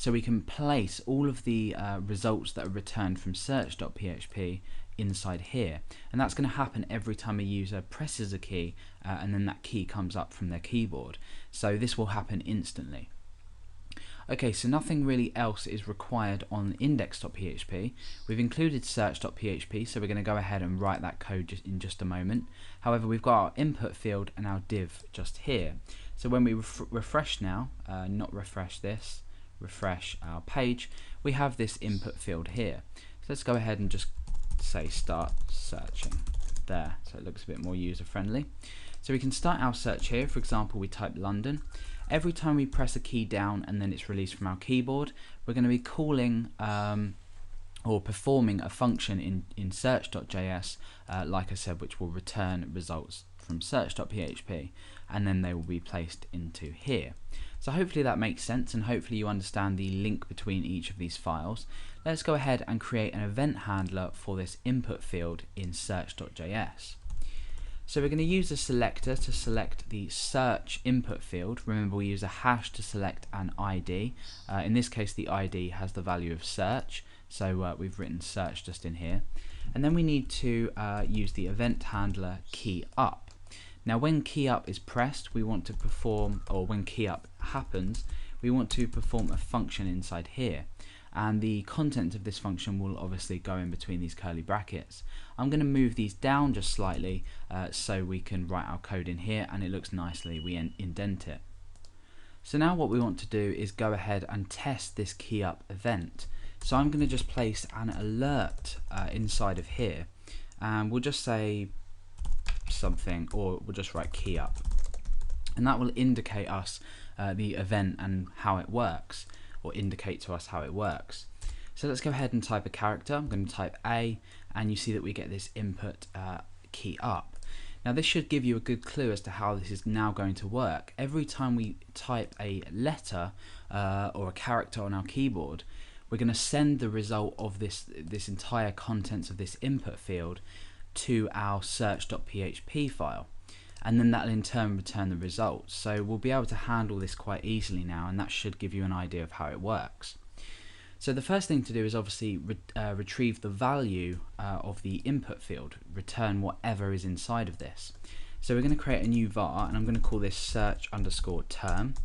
So we can place all of the results that are returned from search.php inside here, and that's going to happen every time a user presses a key and then that key comes up from their keyboard. So this will happen instantly. Okay, so nothing really else is required on index.php. We've included search.php, so we're going to go ahead and write that code in just a moment. However, we've got our input field and our div just here. So when we refresh now, not refresh this, refresh our page, we have this input field here. So let's go ahead and just say start searching there, so it looks a bit more user friendly. So we can start our search here. For example, we type London. Every time we press a key down and then it's released from our keyboard, we're going to be calling or performing a function in search.js, like I said, which will return results from search.php, and then they will be placed into here. So hopefully that makes sense, and hopefully you understand the link between each of these files. Let's go ahead and create an event handler for this input field in search.js. So we're going to use a selector to select the search input field. Remember, we use a hash to select an ID. In this case, the ID has the value of search, so we've written search just in here. And then we need to use the event handler key up. Now when key up is pressed, we want to perform, or when key up happens, we want to perform a function inside here. And the content of this function will obviously go in between these curly brackets. I'm going to move these down just slightly so we can write our code in here and it looks nicely, we indent it. So now what we want to do is go ahead and test this key up event. So I'm going to just place an alert inside of here, and we'll just say something, or we'll just write key up, and that will indicate us the event and how it works, or indicate to us how it works. So let's go ahead and type a character. I'm going to type A, and you see that we get this input key up. Now this should give you a good clue as to how this is now going to work. Every time we type a letter or a character on our keyboard, we're going to send the result of this entire contents of this input field to our search.php file, and then that will in turn return the results. So we'll be able to handle this quite easily now, and that should give you an idea of how it works. So the first thing to do is obviously retrieve the value of the input field, return whatever is inside of this. So we're going to create a new var, and I'm going to call this search_term.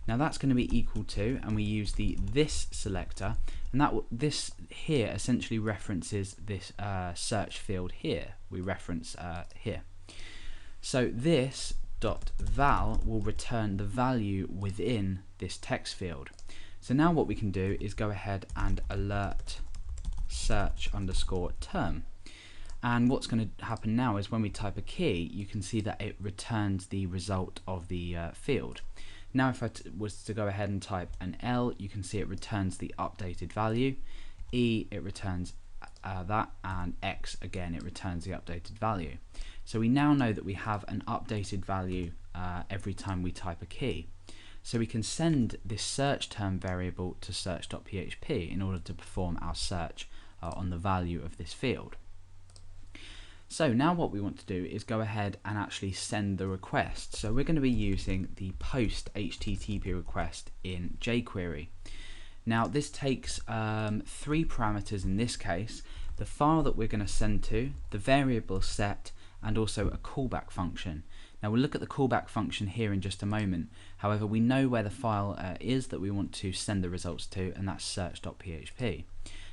Now that's going to be equal to, and we use the this selector, and this here essentially references this search field here. We reference here. So this .val will return the value within this text field. So now what we can do is go ahead and alert search_term. And what's going to happen now is when we type a key, you can see that it returns the result of the field. Now if I was to go ahead and type an L, you can see it returns the updated value. E, it returns that, and X, again, it returns the updated value. So we now know that we have an updated value every time we type a key. So we can send this search term variable to search.php in order to perform our search on the value of this field. So now what we want to do is go ahead and actually send the request. So we're going to be using the post HTTP request in jQuery. Now this takes 3 parameters in this case: the file that we're going to send to, the variable set, and also a callback function. Now we'll look at the callback function here in just a moment. However, we know where the file is that we want to send the results to, and that's search.php.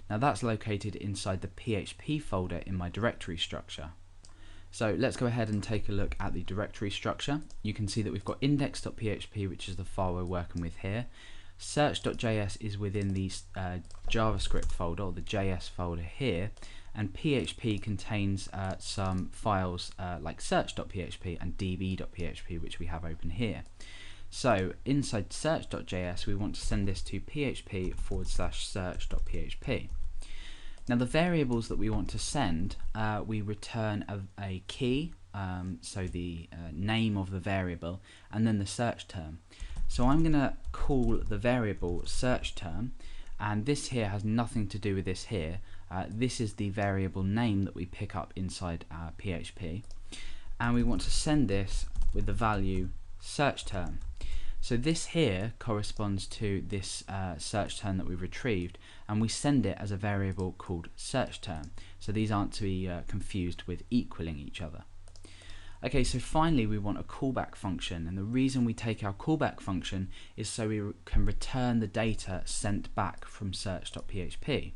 Now that's located inside the PHP folder in my directory structure. So let's go ahead and take a look at the directory structure. You can see that we've got index.php, which is the file we're working with here. Search.js is within the JavaScript folder, or the JS folder here, and PHP contains some files like search.php and db.php, which we have open here. So inside search.js, we want to send this to php/search.php. Now the variables that we want to send, we return a key, so the name of the variable, and then the search term. So I'm going to call the variable search term, and this here has nothing to do with this here. This is the variable name that we pick up inside our PHP, and we want to send this with the value search term. So this here corresponds to this search term that we've retrieved, and we send it as a variable called search term. So these aren't to be confused with equaling each other. Okay, so finally we want a callback function, and the reason we take our callback function is so we can return the data sent back from search.php.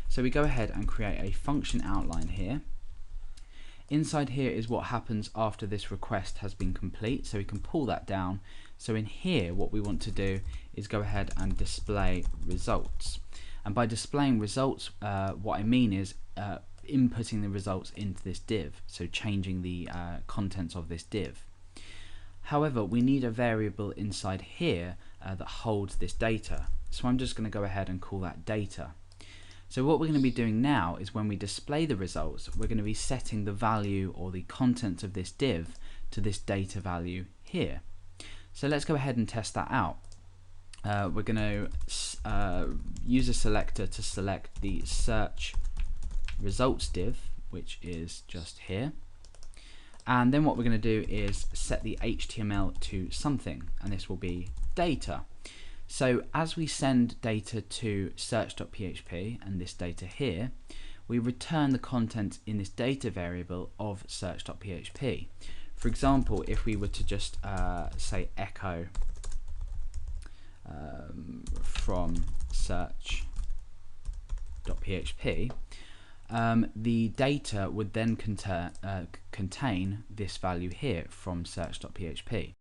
So we go ahead and create a function outline here. Inside here is what happens after this request has been complete, so we can pull that down. So in here what we want to do is go ahead and display results, and by displaying results what I mean is inputting the results into this div, so changing the contents of this div. However, we need a variable inside here that holds this data, so I'm just going to go ahead and call that data. So what we're going to be doing now is when we display the results, we're going to be setting the value or the contents of this div to this data value here. So let's go ahead and test that out. We're going to use a selector to select the search results div, which is just here. And then what we're going to do is set the HTML to something, and this will be data. So as we send data to search.php and this data here, we return the content in this data variable of search.php. For example, if we were to just say echo from search.php, the data would then contain this value here from search.php.